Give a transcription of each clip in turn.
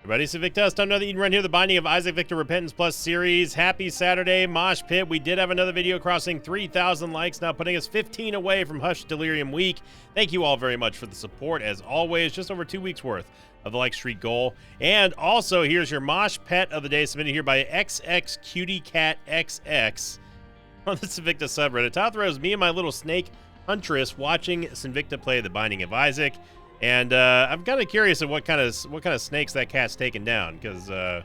Everybody, it's Invictus. Time to know that you can run here the Binding of Isaac Victor Repentance Plus series. Happy Saturday, Mosh Pit. We did have another video crossing 3,000 likes, now putting us 15 away from Hush Delirium Week. Thank you all very much for the support, as always. Just over 2 weeks worth of the like streak goal. And also, here's your Mosh Pet of the day, submitted here by XXCutieCatXX on the Sinvicta subreddit. Top row is me and my little snake huntress watching Sinvicta play the Binding of Isaac. And I'm kind of curious of what kind of snakes that cat's taken down, because I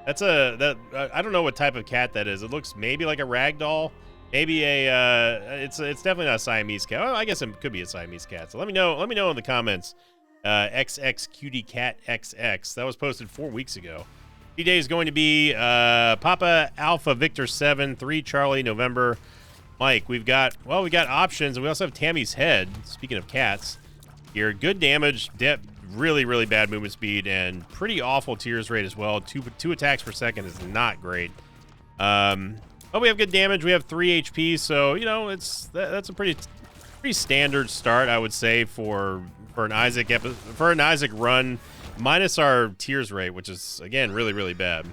don't know what type of cat that is. It looks maybe like a ragdoll, maybe it's definitely not a Siamese cat. Well, I guess it could be a Siamese cat. So let me know in the comments. XXCutieCatXX. That was posted 4 weeks ago. Today is going to be Papa Alpha Victor 7 3 Charlie November Mike. We got options, and we also have Tammy's head. Speaking of cats. Here, good damage, really, really bad movement speed, and pretty awful tears rate as well. Two attacks per second is not great. But we have good damage. We have 3 HP, so you know that's a pretty standard start, I would say, for an Isaac run, minus our tears rate, which is again really, really bad.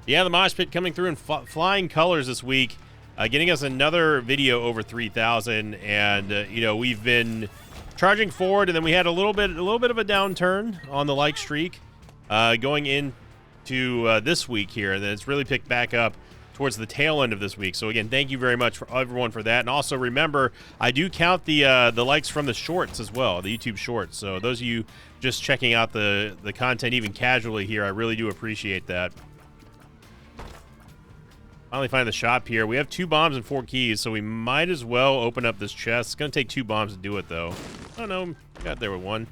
Yeah, the Mosh Pit coming through in flying colors this week, getting us another video over 3,000, and we've been charging forward, and then we had a little bit of a downturn on the like streak going into this week here, and then it's really picked back up towards the tail end of this week. So again, thank you very much for everyone for that. And also remember, I do count the likes from the shorts as well, the YouTube shorts. So those of you just checking out the content even casually here, I really do appreciate that. Finally find the shop here. We have 2 bombs and 4 keys, so we might as well open up this chest. It's gonna take 2 bombs to do it, though. Oh no, got there with 1.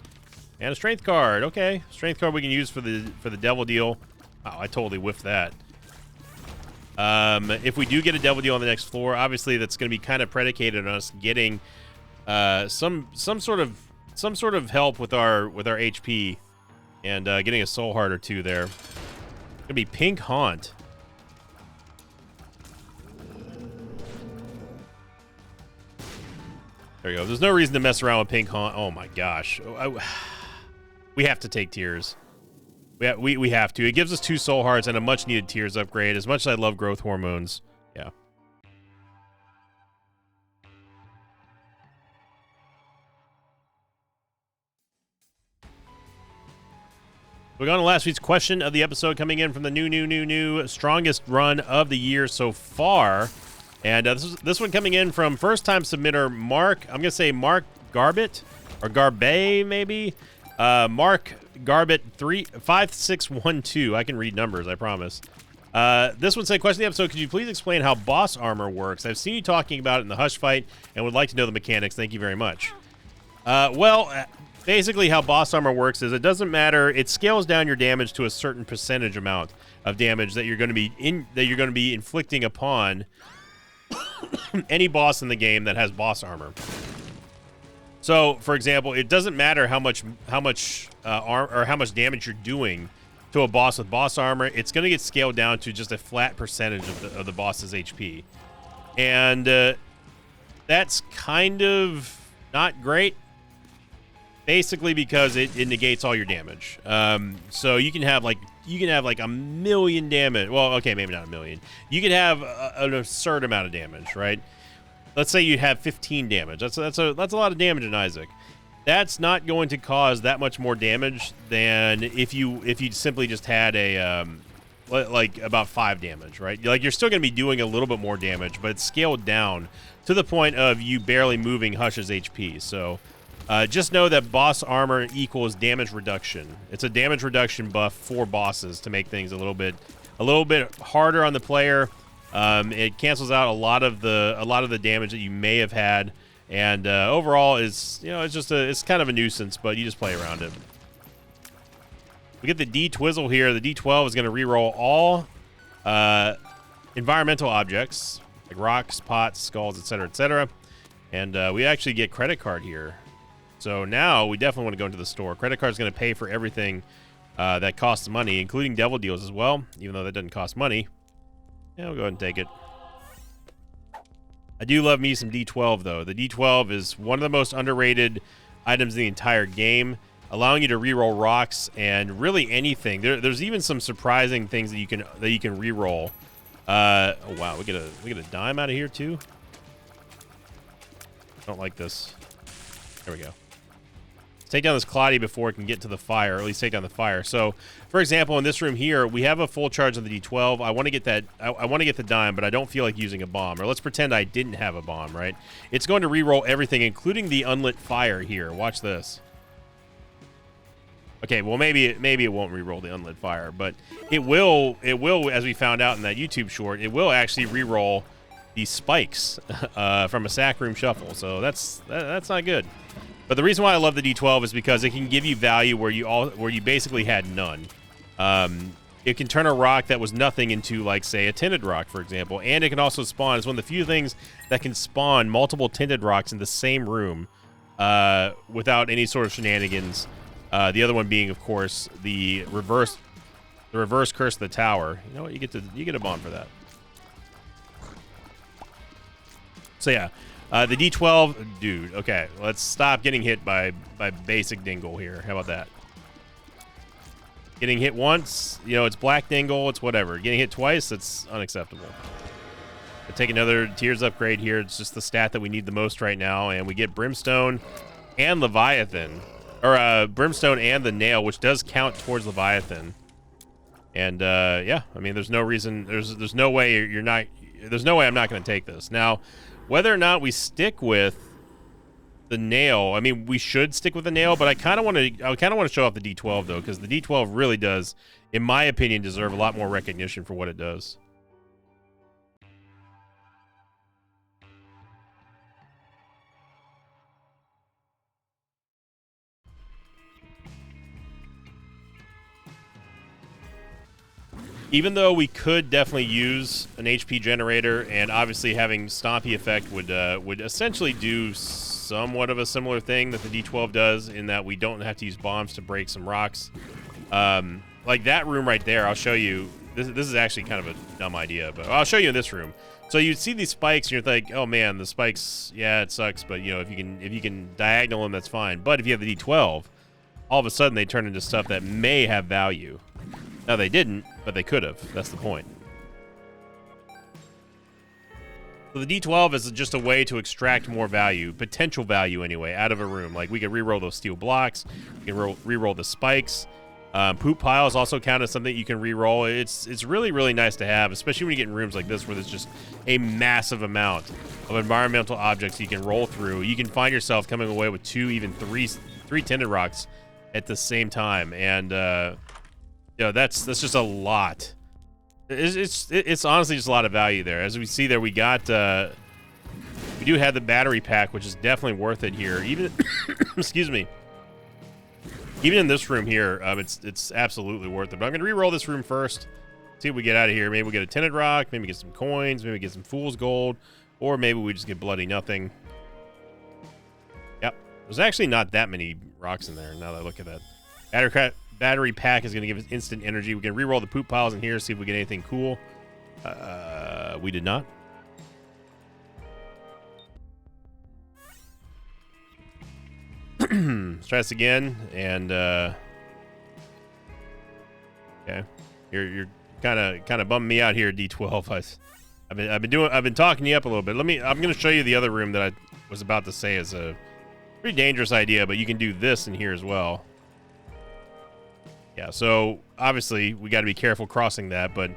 And a strength card. Okay, strength card we can use for the devil deal. Oh, I totally whiffed that. If we do get a devil deal on the next floor, obviously that's gonna be kind of predicated on us getting some sort of help with our HP and getting a soul heart or 2 there. It's gonna be Pink Haunt. There you go. There's no reason to mess around with Pink Haunt. Oh my gosh. We have to take tears. We have to. It gives us 2 soul hearts and a much needed tears upgrade. As much as I love growth hormones. Yeah. We got on to last week's question of the episode, coming in from the new strongest run of the year so far. And this one coming in from first-time submitter Mark. I'm going to say Mark Garbett, or Garbe, maybe. Mark Garbett 5612. I can read numbers, I promise. This one said, question of the episode, could you please explain how boss armor works? I've seen you talking about it in the Hush fight and would like to know the mechanics. Thank you very much. Basically how boss armor works is it doesn't matter. It scales down your damage to a certain percentage amount of damage that you're going to be inflicting upon any boss in the game that has boss armor. So, for example, it doesn't matter how much damage you're doing to a boss with boss armor. It's going to get scaled down to just a flat percentage of the boss's HP, and that's kind of not great. Basically, because it negates all your damage. So you can have like a million damage. Well, okay, maybe not a million. You can have an absurd amount of damage, right? Let's say you have 15 damage. That's a lot of damage in Isaac. That's not going to cause that much more damage than if you simply just had a like about 5 damage, right? Like you're still going to be doing a little bit more damage, but it's scaled down to the point of you barely moving Hush's HP. So. Just know that boss armor equals damage reduction. It's a damage reduction buff for bosses to make things a little bit harder on the player. It cancels out a lot of the damage that you may have had, and overall it's kind of a nuisance, but you just play around it. We get the D Twizzle here. The D12 is going to reroll all environmental objects like rocks, pots, skulls, etc., etc., and we actually get credit card here. So now we definitely want to go into the store. Credit card is going to pay for everything that costs money, including devil deals as well, even though that doesn't cost money. Yeah, we'll go ahead and take it. I do love me some D12, though. The D12 is one of the most underrated items in the entire game. allowing you to reroll rocks and really anything. There's even some surprising things that you can reroll. Oh wow, we get a dime out of here too. Don't like this. There we go. Let's take down this Cloddy before it can get to the fire, or at least take down the fire. So, for example, in this room here, we have a full charge on the D12. I want to get that. I want to get the dime, but I don't feel like using a bomb. Or let's pretend I didn't have a bomb, right? It's going to reroll everything, including the unlit fire here. Watch this. Okay, well maybe it won't reroll the unlit fire, but it will, as we found out in that YouTube short, it will actually reroll the spikes from a sack room shuffle. So that's not good. But the reason why I love the D12 is because it can give you value where you basically had none. It can turn a rock that was nothing into, like, say, a tinted rock, for example, and it can also spawn. It's one of the few things that can spawn multiple tinted rocks in the same room without any sort of shenanigans. The other one being, of course, the reverse curse of the tower. You know what? You get a bomb for that. So yeah, the D12, dude. Okay, let's stop getting hit by basic Dingle here. How about that? Getting hit once, you know, it's black Dingle. It's whatever. Getting hit twice, it's unacceptable. We'll take another Tears upgrade here. It's just the stat that we need the most right now, and we get Brimstone and Leviathan. Or Brimstone and the Nail, which does count towards Leviathan. And yeah, I mean, there's no reason, there's no way there's no way I'm not going to take this. Now, whether or not we stick with the Nail, I mean, we should stick with the Nail, but I kind of want to show off the D12 though, because the D12 really does, in my opinion, deserve a lot more recognition for what it does. Even though we could definitely use an HP generator, and obviously having Stompy effect would essentially do somewhat of a similar thing that the D12 does, in that we don't have to use bombs to break some rocks. Like that room right there, I'll show you. This is actually kind of a dumb idea, but I'll show you in this room. So you'd see these spikes, and you're like, oh man, the spikes, yeah, it sucks, but you know, if you can diagonal them, that's fine. But if you have the D12, all of a sudden they turn into stuff that may have value. Now, they didn't, but they could have. That's the point. So the D12 is just a way to extract more value, potential value anyway, out of a room. Like, we can reroll those steel blocks. We can reroll the spikes. Poop piles also count as something you can reroll. It's really, really nice to have, especially when you get in rooms like this where there's just a massive amount of environmental objects you can roll through. You can find yourself coming away with 2, even 3 tinted rocks at the same time. And, you know, that's just a lot. It's honestly just a lot of value there. As we see there, we got we do have the battery pack, which is definitely worth it here. Even excuse me. Even in this room here, it's absolutely worth it. But I'm gonna re-roll this room first. See what we get out of here. Maybe we get a tinted rock. Maybe we get some coins. Maybe we get some fool's gold, or maybe we just get bloody nothing. Yep. There's actually not that many rocks in there. Now that I look at that, battery pack is going to give us instant energy. We can re-roll the poop piles in here, see if we get anything cool. We did not. Let's try this again. And okay, you're kind of bumming me out here, D12. I've been talking you up a little bit. I'm going to show you the other room that I was about to say is a pretty dangerous idea, but you can do this in here as well. Yeah, so obviously we got to be careful crossing that, but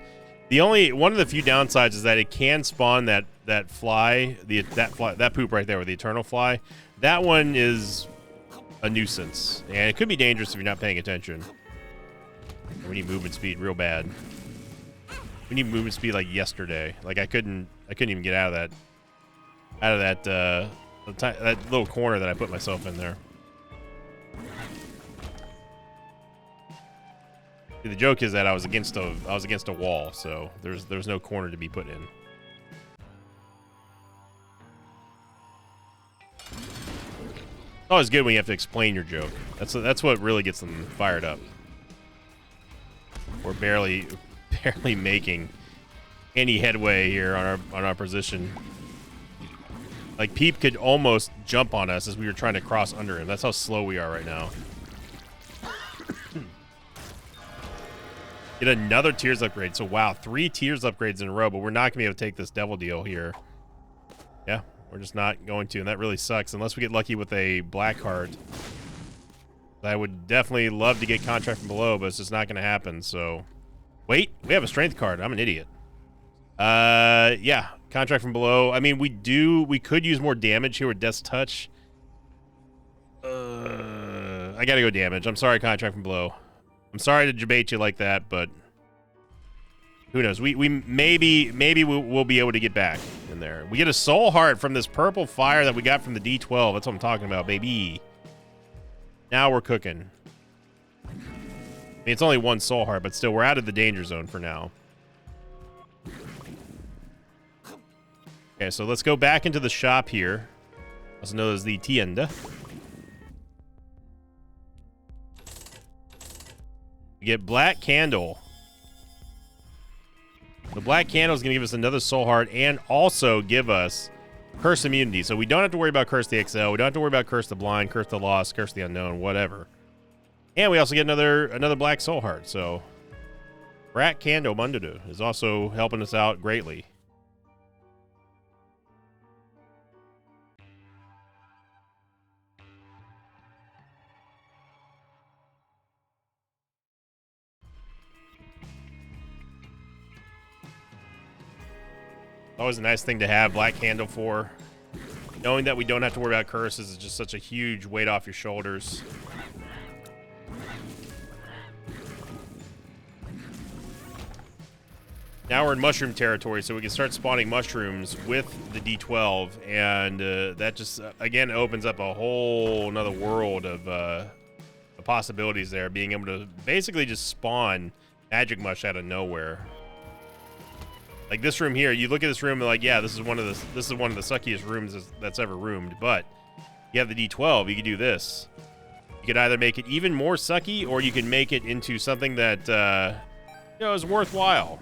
one of the few downsides is that it can spawn that fly, that poop right there with the eternal fly. That one is a nuisance, and it could be dangerous if you're not paying attention. We need movement speed real bad. We need movement speed like yesterday. Like I couldn't even get out of that little corner that I put myself in there. The joke is that I was against a wall, so there's no corner to be put in. It's always good when you have to explain your joke. That's what really gets them fired up. We're barely making any headway here on our position. Like Peep could almost jump on us as we were trying to cross under him. That's how slow we are right now. Get another Tears upgrade. So, wow, 3 Tears upgrades in a row, but we're not going to be able to take this Devil Deal here. Yeah, we're just not going to, and that really sucks unless we get lucky with a black card. I would definitely love to get Contract from Below, but it's just not going to happen, so... Wait, we have a Strength card. I'm an idiot. Yeah, Contract from Below. I mean, we could use more damage here with Death's Touch. I gotta go damage. I'm sorry, Contract from Below. I'm sorry to debate you like that, but who knows? We maybe we'll be able to get back in there. We get a Soul Heart from this purple fire that we got from the D12. That's what I'm talking about, baby. Now we're cooking. I mean, it's only 1 Soul Heart, but still, we're out of the danger zone for now. Okay, so let's go back into the shop here, also known as the Tienda. We get Black Candle. The Black Candle is going to give us another Soul Heart and also give us Curse Immunity. So we don't have to worry about Curse the XL. We don't have to worry about Curse the Blind, Curse the Lost, Curse the Unknown, whatever. And we also get another Black Soul Heart. So Black Candle Mundudu is also helping us out greatly. Always a nice thing to have Black Candle for. Knowing that we don't have to worry about curses is just such a huge weight off your shoulders. Now we're in mushroom territory, so we can start spawning mushrooms with the D12, and that just, again, opens up a whole another world of possibilities there, being able to basically just spawn magic mush out of nowhere. Like this room here, you look at this room and like, yeah, this is one of the suckiest rooms that's ever roomed. But you have the D12, you can do this. You could either make it even more sucky, or you can make it into something that is worthwhile.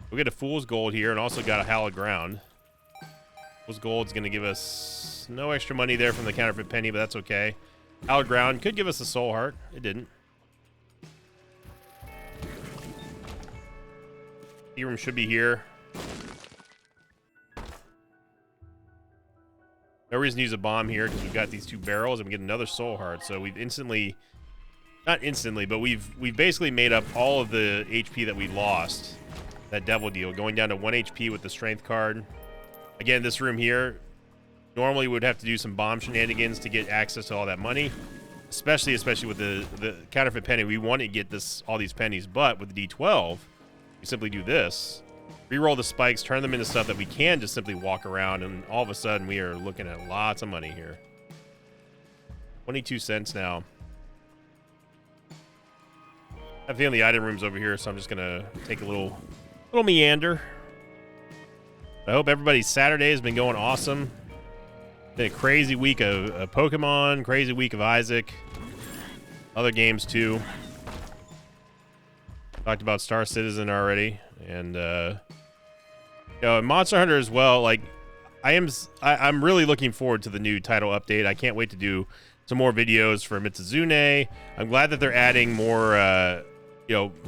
We get a Fool's Gold here, and also got a Hallowed Ground. Fool's Gold's gonna give us no extra money there from the Counterfeit Penny, but that's okay. Hallowed Ground could give us a Soul Heart. It didn't. Room should be here. No reason to use a bomb here because we've got these 2 barrels and we get another Soul Heart. So we've not instantly, but we've basically made up all of the HP that we lost. That Devil Deal, going down to 1 HP with the Strength card. Again, this room here, normally we would have to do some bomb shenanigans to get access to all that money. Especially with the Counterfeit Penny. We want to get all these pennies, but with the D12, we simply do this, re-roll the spikes, turn them into stuff that we can just simply walk around, and all of a sudden we are looking at lots of money here. 22 cents now. I have a feeling the item room's over here, so I'm just gonna take a little meander. I hope everybody's Saturday has been going awesome. Been a crazy week of Pokemon, crazy week of Isaac, other games too. Talked about Star Citizen already, and Monster Hunter as well. Like, I'm really looking forward to the new title update. I can't wait to do some more videos for Mitsuzune. I'm glad that they're adding more,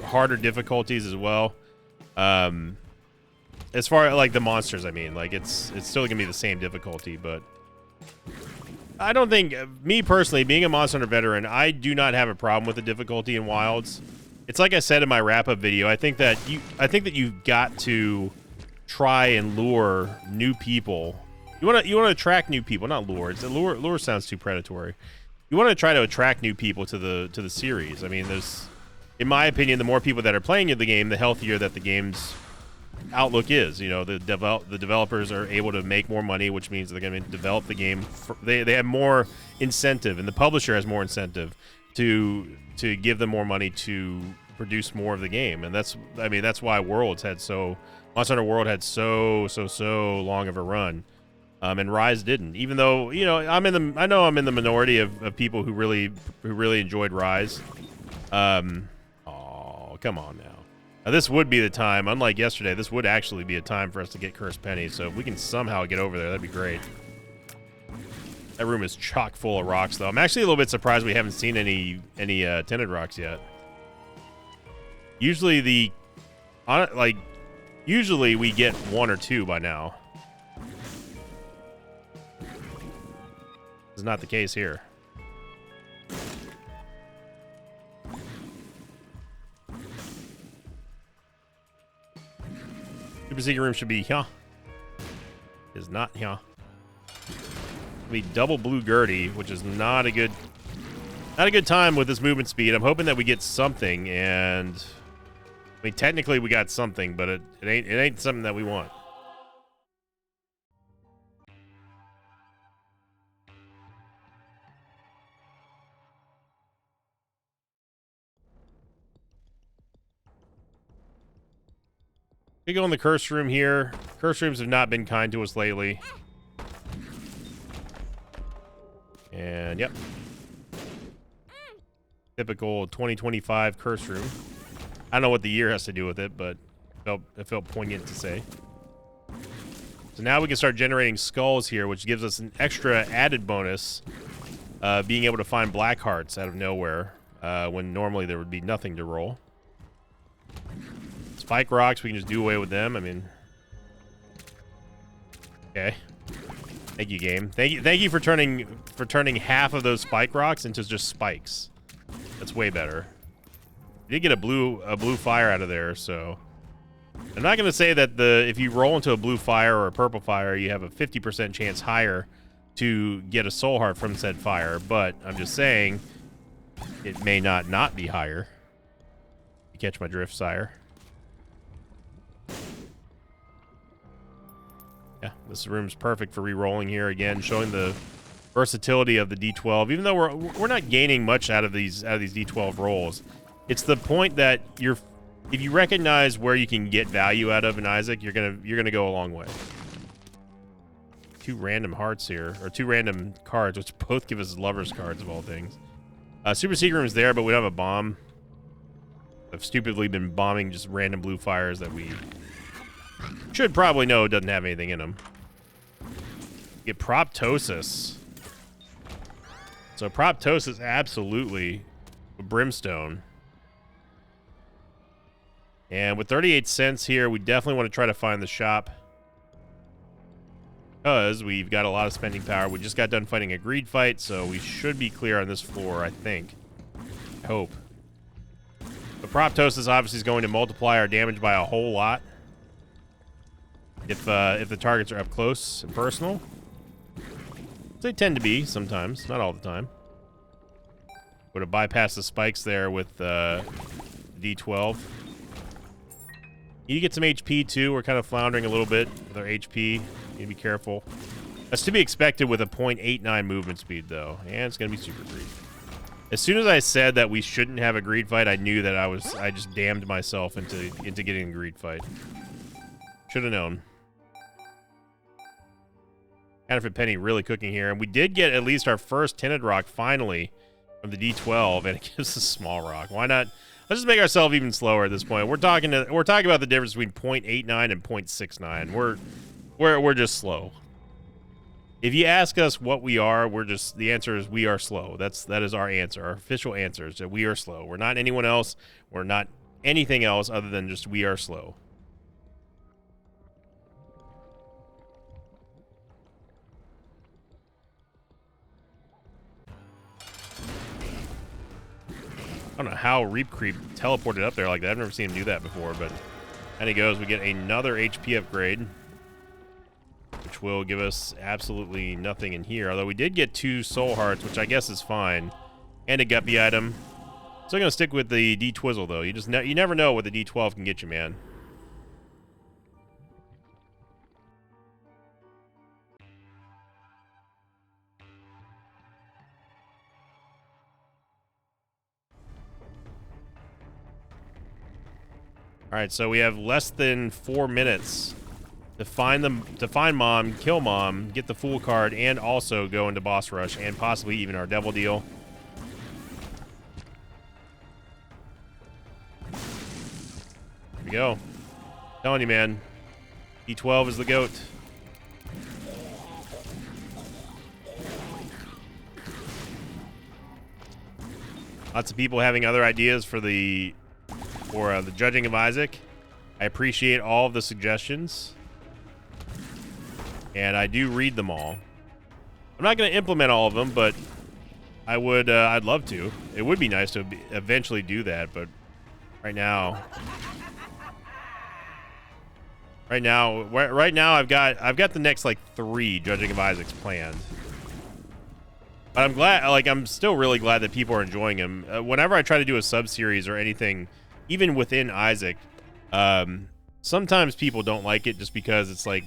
harder difficulties as well. As far as like the monsters, I mean, like it's still gonna be the same difficulty, but I don't think, me personally, being a Monster Hunter veteran, I do not have a problem with the difficulty in Wilds. It's like I said in my wrap-up video. I think that you've got to try and lure new people. You want to attract new people, not lure. Lure sounds too predatory. You want to try to attract new people to the series. I mean, in my opinion, the more people that are playing the game, the healthier that the game's outlook is. The developers are able to make more money, which means they're going to develop the game. They have more incentive, and the publisher has more incentive to give them more money to produce more of the game. And that's why Monster Hunter World had so long of a run, and Rise didn't. Even though I'm in the minority of people who really enjoyed Rise. Oh, come on now. This would be the time. Unlike yesterday, this would actually be a time for us to get Cursed Pennies. So if we can somehow get over there, that'd be great. That room is chock full of rocks, though. I'm actually a little bit surprised we haven't seen any tinted rocks yet. Usually usually we get 1 or 2 by now. This is not the case here. Super secret room should be here. Is not here. It'll be double blue Gurdy, which is not a good time with this movement speed. I'm hoping that we get something, and I mean technically we got something, but it ain't something that we want. We go in the curse room here. Curse rooms have not been kind to us lately. And yep. Typical 2025 curse room. I don't know what the year has to do with it, but it felt poignant to say. So now we can start generating skulls here, which gives us an extra added bonus. Being able to find black hearts out of nowhere, when normally there would be nothing to roll. Spike rocks, we can just do away with them. I mean, okay. Thank you, game. Thank you for turning half of those spike rocks into just spikes. That's way better. You did get a blue fire out of there, so I'm not gonna say that if you roll into a blue fire or a purple fire, you have a 50% chance higher to get a soul heart from said fire, but I'm just saying it may not be higher. You catch my drift, sire? Yeah, this room's perfect for re-rolling here again, showing the versatility of the D12. Even though we're not gaining much out of these D12 rolls, it's the point that if you recognize where you can get value out of an Isaac, you're gonna go a long way. 2 random hearts here, or 2 random cards, which both give us lovers cards of all things. Super secret room is there, but we don't have a bomb. I've stupidly been bombing just random blue fires that we should probably know doesn't have anything in them. Get Proptosis. So Proptosis, absolutely a brimstone. And with 38 cents here, we definitely want to try to find the shop, because we've got a lot of spending power. We just got done fighting a greed fight, so we should be clear on this floor, I think. I hope. But Proptosis obviously is going to multiply our damage by a whole lot. If the targets are up close and personal. They tend to be sometimes, not all the time. Would have bypassed the spikes there with D12. You need to get some HP too. We're kind of floundering a little bit with our HP. Need to be careful. That's to be expected with a 0.89 movement speed though, and it's gonna be super greed. As soon as I said that we shouldn't have a greed fight, I knew that I just damned myself into getting a greed fight. Should have known. Counterfeit Penny really cooking here. And we did get at least our first tinted rock finally from the D12, and it gives us a small rock. Why not? Let's just make ourselves even slower at this point. We're talking about the difference between 0.89 and 0.69. We're just slow. If you ask us what we are, the answer is we are slow. That is our answer. Our official answer is that we are slow. We're not anyone else. We're not anything else other than just we are slow. I don't know how Reap Creep teleported up there like that. I've never seen him do that before, but and he goes. We get another HP upgrade, which will give us absolutely nothing in here. Although we did get 2 soul hearts, which I guess is fine, and a guppy item. So I'm gonna stick with the D-Twizzle though. You never know what the D12 can get you, man. All right, so we have less than 4 minutes to find Mom, kill Mom, get the Fool card, and also go into Boss Rush, and possibly even our Devil Deal. Here we go. I'm telling you, man. D12 is the GOAT. Lots of people having other ideas for the for the Judging of Isaac. I appreciate all of the suggestions, and I do read them all. I'm not going to implement all of them, but I would. I'd love to. It would be nice to eventually do that, but right now, I've got the next like 3 Judging of Isaacs planned. But I'm glad. Like, I'm still really glad that people are enjoying them. Whenever I try to do a sub series or anything, even within Isaac, sometimes people don't like it just because it's like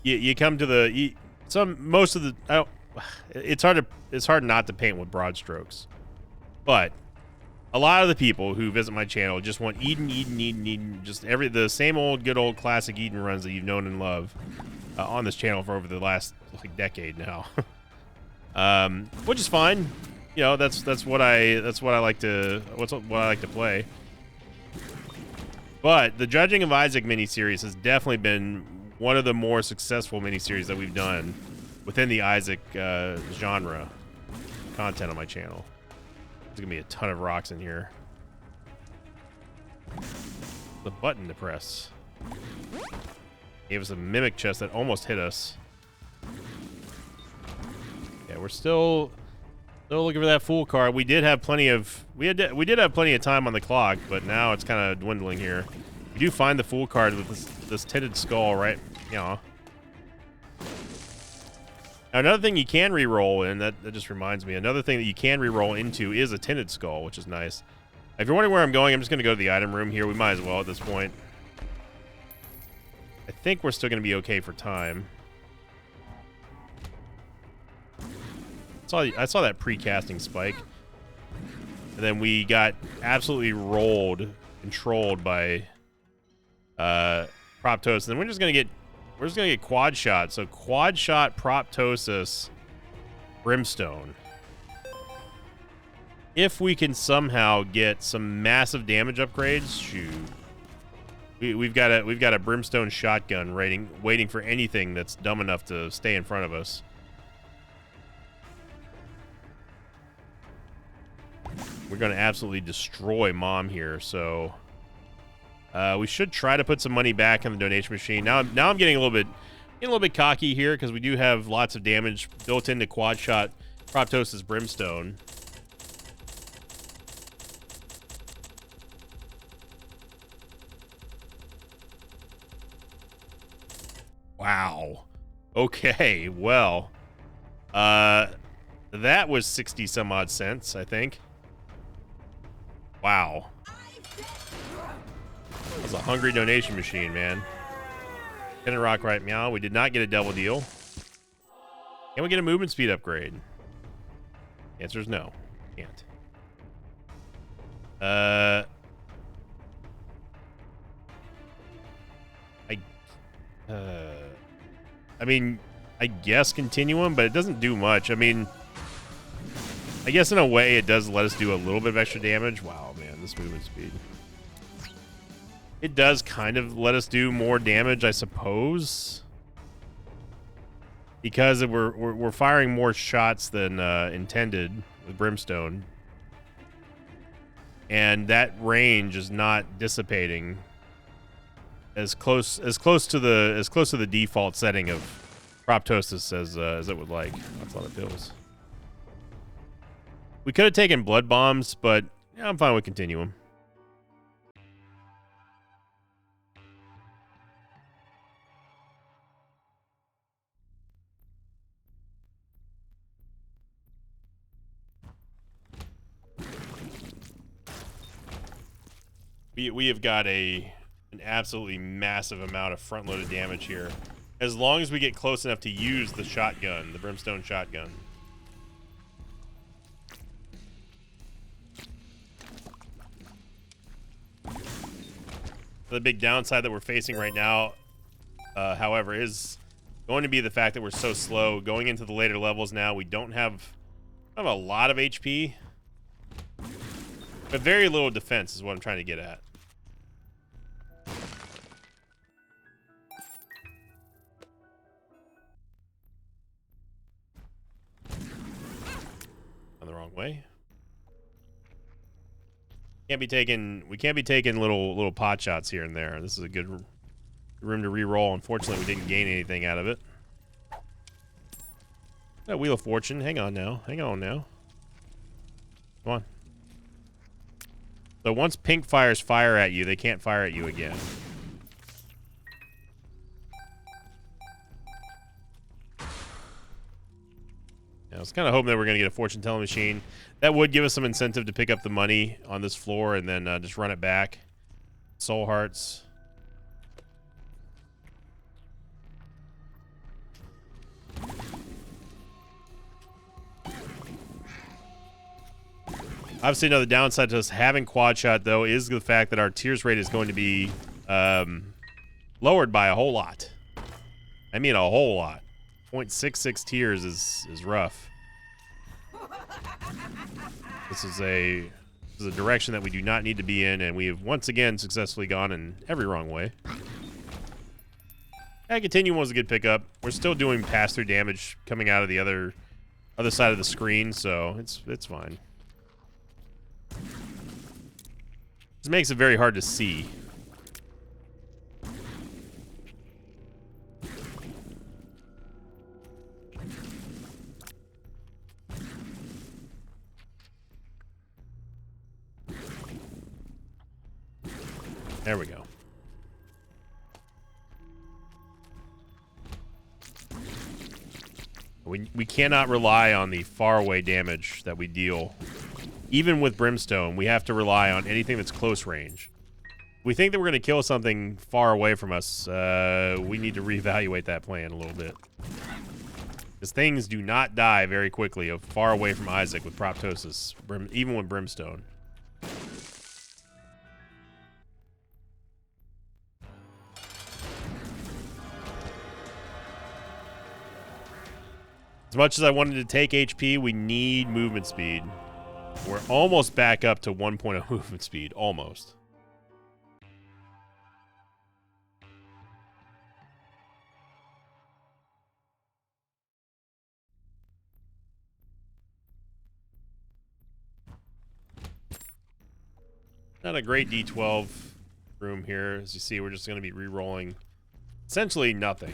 you come to the most of the. It's hard not to paint with broad strokes, but a lot of the people who visit my channel just want Eden, just the same old good old classic Eden runs that you've known and loved on this channel for over the last like decade now. Which is fine. You know, that's what I like to play. But the Judging of Isaac miniseries has definitely been one of the more successful miniseries that we've done within the Isaac genre content on my channel. There's gonna be a ton of rocks in here. The button to press gave us a mimic chest that almost hit us. Yeah, we're still looking for that Fool card. We did have plenty of time on the clock, but now it's kind of dwindling here. We do find the Fool card with this tinted skull, right? You know. Now, another thing you can re-roll, and that just reminds me, another thing that you can re-roll into is a tinted skull, which is nice. If you're wondering where I'm going, I'm just going to go to the item room here. We might as well at this point. I think we're still going to be okay for time. I saw that pre-casting spike. And then we got absolutely rolled and trolled by Proptosis. And we're just gonna get quad shot. So quad shot Proptosis Brimstone. If we can somehow get some massive damage upgrades, shoot. We've got a Brimstone shotgun waiting for anything that's dumb enough to stay in front of us. We're going to absolutely destroy Mom here, so we should try to put some money back in the donation machine. Now I'm getting a little bit cocky here because we do have lots of damage built into quad shot Proptosis Brimstone. Wow. Okay, well, that was 60 some odd cents, I think. Wow. That was a hungry donation machine, man. Tinted rock right meow. We did not get a double deal. Can we get a movement speed upgrade? The answer is no. Can't. I mean, I guess continuum, but it doesn't do much. I mean, I guess in a way it does let us do a little bit of extra damage. Wow, man, this movement speed. It does kind of let us do more damage, I suppose. Because we're firing more shots than intended with Brimstone. And that range is not dissipating as close to the default setting of Proptosis as it would like. That's a lot of pills. We could have taken blood bombs, but yeah, I'm fine with continuum. We have got an absolutely massive amount of front-loaded damage here. As long as we get close enough to use the shotgun, the Brimstone shotgun. The big downside that we're facing right now, however, is going to be the fact that we're so slow. Going into the later levels now, we don't have a lot of HP. But very little defense is what I'm trying to get at. On the wrong way. We can't be taking little pot shots here and there. This is a good room to re-roll. Unfortunately, we didn't gain anything out of it. That Wheel of Fortune. Hang on now. Hang on now. Come on. So once pink fires fire at you, they can't fire at you again. I was kind of hoping that we're going to get a fortune telling machine. That would give us some incentive to pick up the money on this floor and then just run it back. Soul hearts. Obviously, another downside to us having quad shot, though, is the fact that our tears rate is going to be lowered by a whole lot. I mean, a whole lot. 0.66 tears is rough. This is a direction that we do not need to be in, and we have once again successfully gone in every wrong way. And Continuum was a good pickup. We're still doing pass-through damage coming out of the other side of the screen, so it's fine. This makes it very hard to see. There we go. We cannot rely on the faraway damage that we deal. Even with Brimstone, we have to rely on anything that's close range. We think that we're going to kill something far away from us. We need to reevaluate that plan a little bit. Because things do not die very quickly far away from Isaac with Proptosis, even with Brimstone. As much as I wanted to take HP, we need movement speed. We're almost back up to 1.0 movement speed. Almost. Not a great D12 room here. As you see, we're just going to be re-rolling essentially nothing.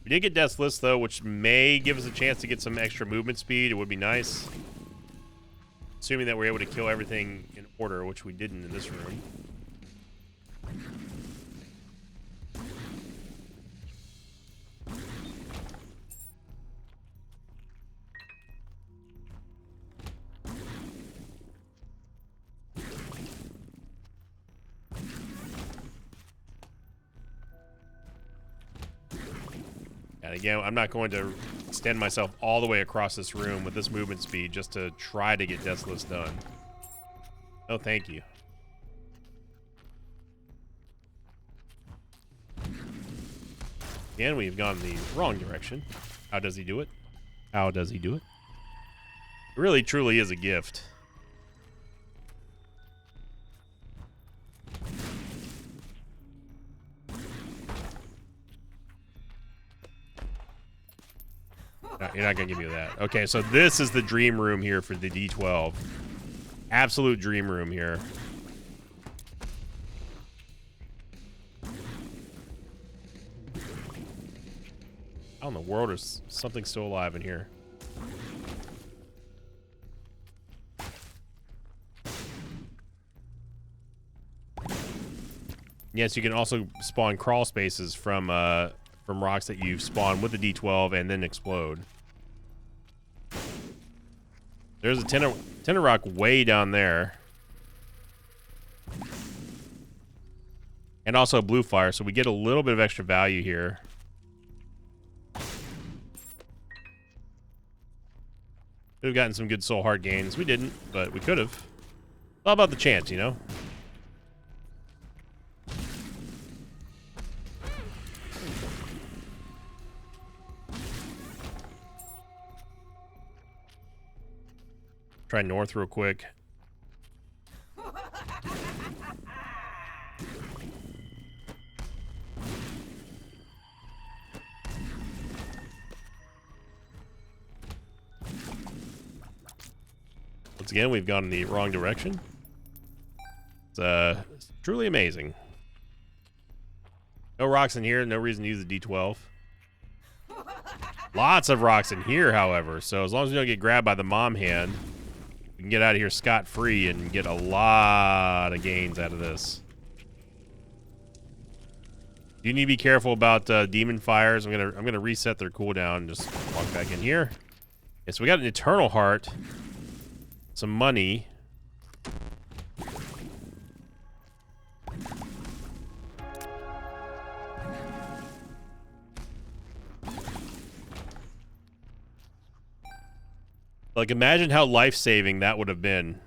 We did get Death's List, though, which may give us a chance to get some extra movement speed. It would be nice. Assuming that we're able to kill everything in order, which we didn't in this room. And again, I'm not going to extend myself all the way across this room with this movement speed just to try to get Death's List done. No, thank you. Again, we've gone the wrong direction. How does he do it? How does he do it? It really, truly is a gift. No, you're not going to give me that. Okay, so this is the dream room here for the D12. Absolute dream room here. How in the world is something still alive in here? Yes, you can also spawn crawl spaces from rocks that you spawn with the D12 and then explode. There's a Tinder rock way down there. And also a blue fire, so we get a little bit of extra value here. Could have gotten some good soul heart gains. We didn't, but we could have. It's all about the chance, you know? Try north real quick. Once again, we've gone in the wrong direction. It's truly amazing. No rocks in here. No reason to use the D12. Lots of rocks in here, however. So as long as we don't get grabbed by the mom hand, we can get out of here scot-free and get a lot of gains out of this. You need to be careful about demon fires. I'm gonna reset their cooldown and just walk back in here. Okay, so we got an eternal heart, some money. Like, imagine how life-saving that would have been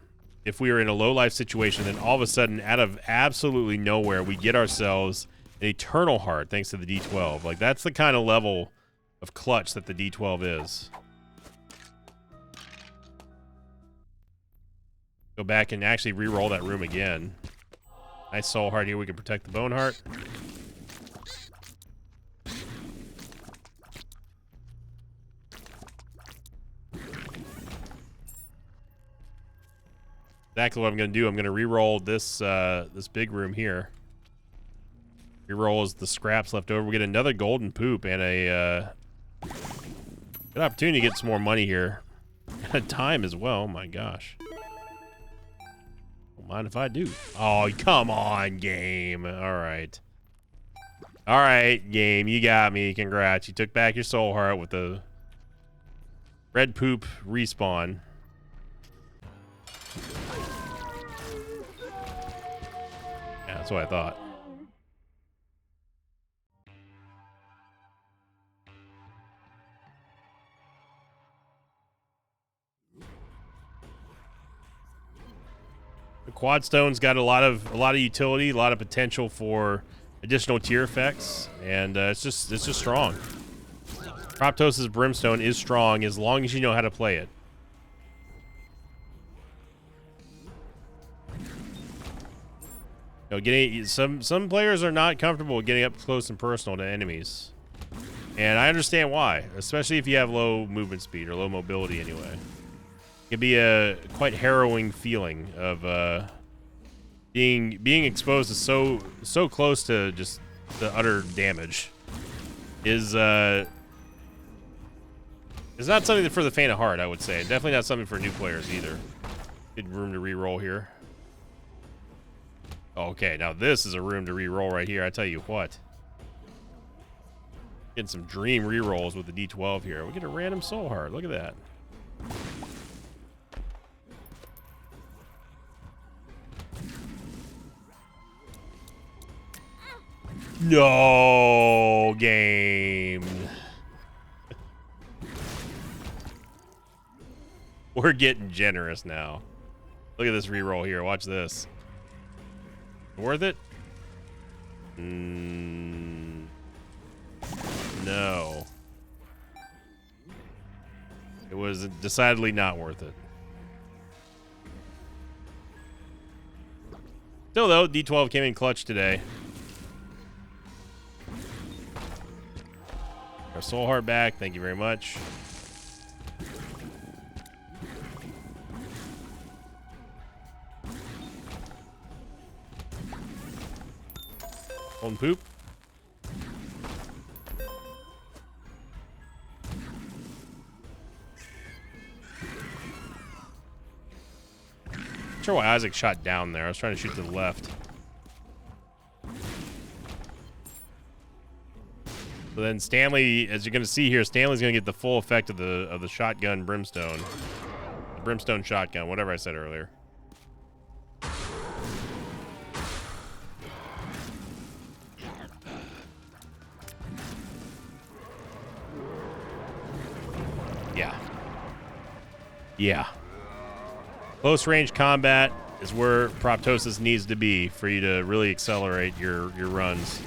if we were in a low-life situation, and all of a sudden, out of absolutely nowhere, we get ourselves an eternal heart thanks to the D12. Like, that's the kind of level of clutch that the D12 is. Go back and actually re-roll that room again. Nice soul heart here. We can protect the bone heart. Exactly what I'm going to do. I'm going to re-roll this this big room here. Re-roll is the scraps left over. We get another golden poop and a good opportunity to get some more money here. And time as well. Oh my gosh. Don't mind if I do. Oh, come on, game. All right. All right, game. You got me. Congrats. You took back your soul heart with the red poop respawn. Yeah, that's what I thought. The quad stone's got a lot of utility, a lot of potential for additional tier effects, and it's just strong. Proptosis Brimstone is strong as long as you know how to play it. You know, getting some players are not comfortable getting up close and personal to enemies, and I understand why, especially if you have low movement speed or low mobility anyway. It can be a quite harrowing feeling of being exposed to so close to just the utter damage. Is not something for the faint of heart, I would say. Definitely not something for new players either. Good room to re-roll here. Okay, now this is a room to re-roll right here. I tell you what. Getting some dream re-rolls with the D12 here. We get a random soul heart. Look at that. No, game. We're getting generous now. Look at this reroll here. Watch this. Worth it? No. It was decidedly not worth it. Still, though, D12 came in clutch today. Our soul heart back. Thank you very much. Golden poop. Not sure why Isaac shot down there. I was trying to shoot to the left. So then Stanley, as you're going to see here, Stanley's going to get the full effect of the shotgun brimstone. The brimstone shotgun, whatever I said earlier. Yeah. Yeah. Close range combat is where Proptosis needs to be for you to really accelerate your runs.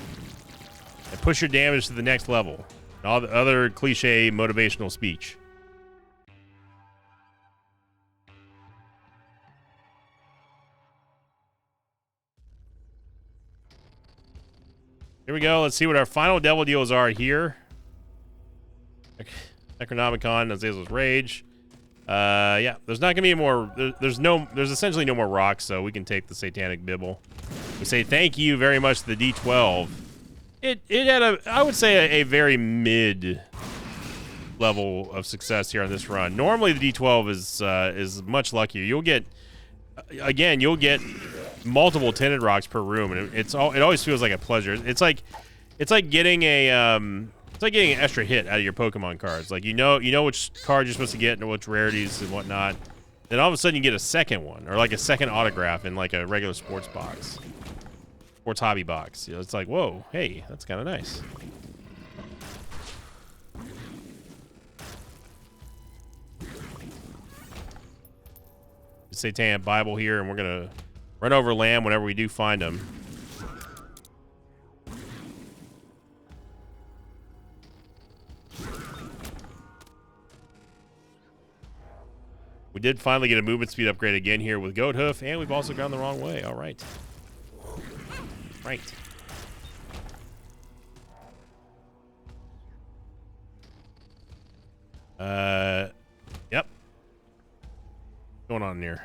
And push your damage to the next level. All the other cliche motivational speech. Here we go. Let's see what our final devil deals are here. Necronomicon, Azazel's Rage. Yeah, there's not gonna be more. There's essentially no more rocks, so we can take the Satanic Bibble. We say thank you very much to the D12. It had I would say a very mid level of success here on this run. Normally the D12 is much luckier. You'll get multiple tinted rocks per room, and it always feels like a pleasure. It's like getting an extra hit out of your Pokemon cards. Like you know which card you're supposed to get and which rarities and whatnot. Then all of a sudden you get a second one, or like a second autograph in like a regular sports box, sports hobby box. You know, it's like, whoa, hey, that's kind of nice. Satanic Bible here, and we're gonna run over Lamb whenever we do find him. We did finally get a movement speed upgrade again here with Goat Hoof, and we've also gone the wrong way. All right. Right. Yep. What's going on here?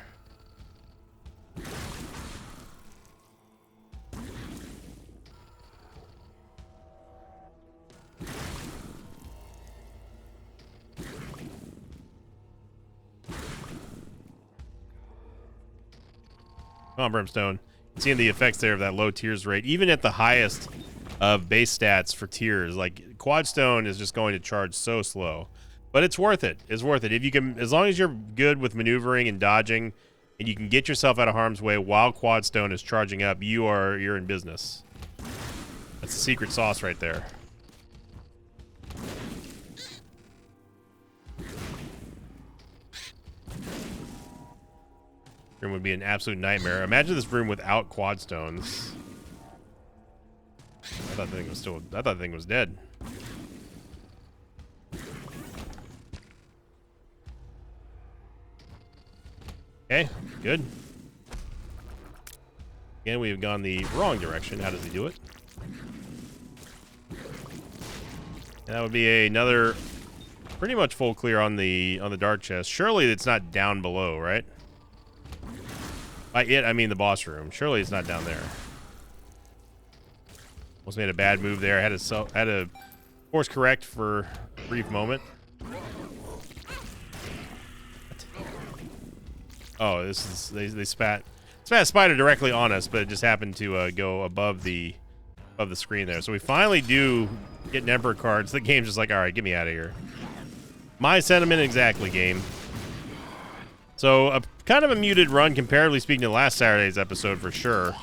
Come on, Brimstone. Seeing the effects there of that low tears rate, even at the highest of base stats for tears, like Quadstone is just going to charge so slow, but it's worth it. It's worth it if you can, as long as you're good with maneuvering and dodging, and you can get yourself out of harm's way while Quadstone is charging up. You're in business. That's the secret sauce right there. Room would be an absolute nightmare. Imagine this room without Quadstones. I thought the thing was dead. Okay, good. Again, we've gone the wrong direction. How does he do it? And that would be another pretty much full clear on the dark chest. Surely it's not down below, right? By it, I mean the boss room. Surely it's not down there. Almost made a bad move there. Had to course correct for a brief moment. Oh, this is they spat a spider directly on us, but it just happened to go above the screen there. So we finally do get an Emperor card. So the game's just like, all right, get me out of here. My sentiment exactly, game. So kind of a muted run, comparatively speaking, to last Saturday's episode for sure.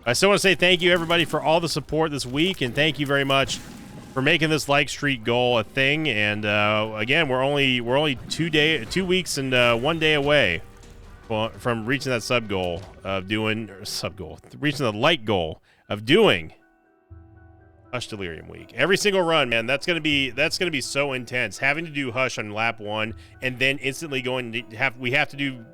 I still want to say thank you, everybody, for all the support this week, and thank you very much for making this like streak goal a thing. And again, we're only 2 weeks and 1 day away from reaching that reaching the light goal of doing Hush Delirium Week. Every single run, man, that's gonna be so intense. Having to do Hush on lap 1 and then instantly we have to do,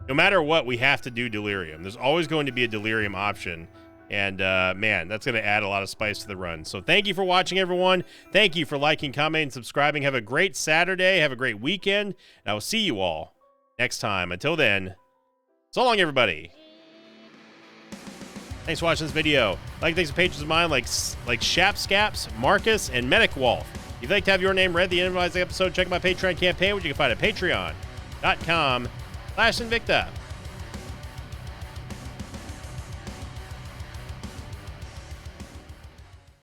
no matter what, we have to do Delirium. There's always going to be a Delirium option, and man, that's gonna add a lot of spice to the run. So thank you for watching, everyone. Thank you for liking, commenting, and subscribing. Have a great Saturday. Have a great weekend, and I will see you all next time. Until then, so long, everybody. Thanks for watching this video. Thanks to patrons of mine like Shapscaps, Marcus, and Medic Wolf. If you'd like to have your name read at the end of the episode, check my Patreon campaign, which you can find at patreon.com/Invicta.